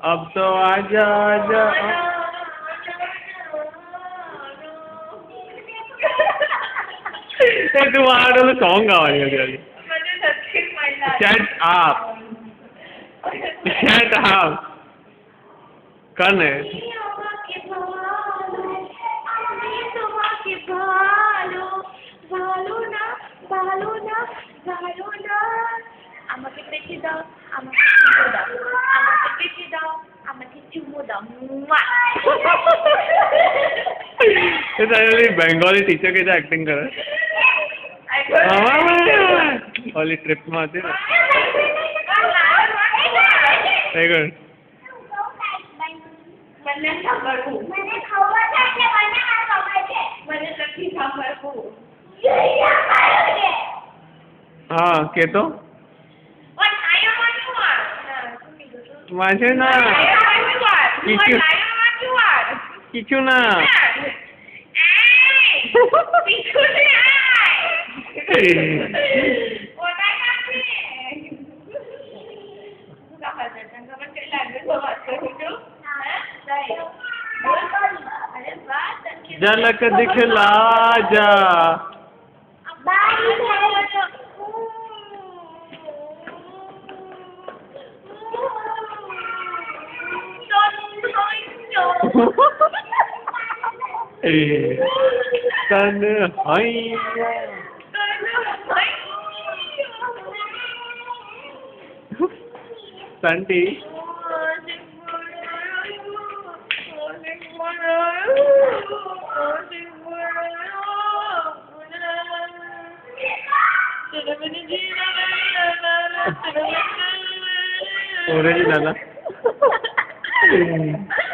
अब तो आजा आजा तू आड़ो सॉन्ग गावानी होती शट अप शट अप करने আমাকে পেটে দাও আমাকে চুমো দাও আমাকে পেটে দাও আমাকে চুমো দাও ये सारे बंगाली टीचर के एक्टिंग कर वाली ट्रिप में आती ना देखो મને સાંભળવું મને ખબર છે કે મને આ ખબર છે મને નથી સાંભળવું हाँ के तो ઓય આયો માજુવાર माजे ना किचु ना પીછું ને આય ઓના કાપી કાપા જતા ખબર કે લાગે તો વાત કરું છું अरे वाह झलक दिखला जा तन संटी ओरिजिनल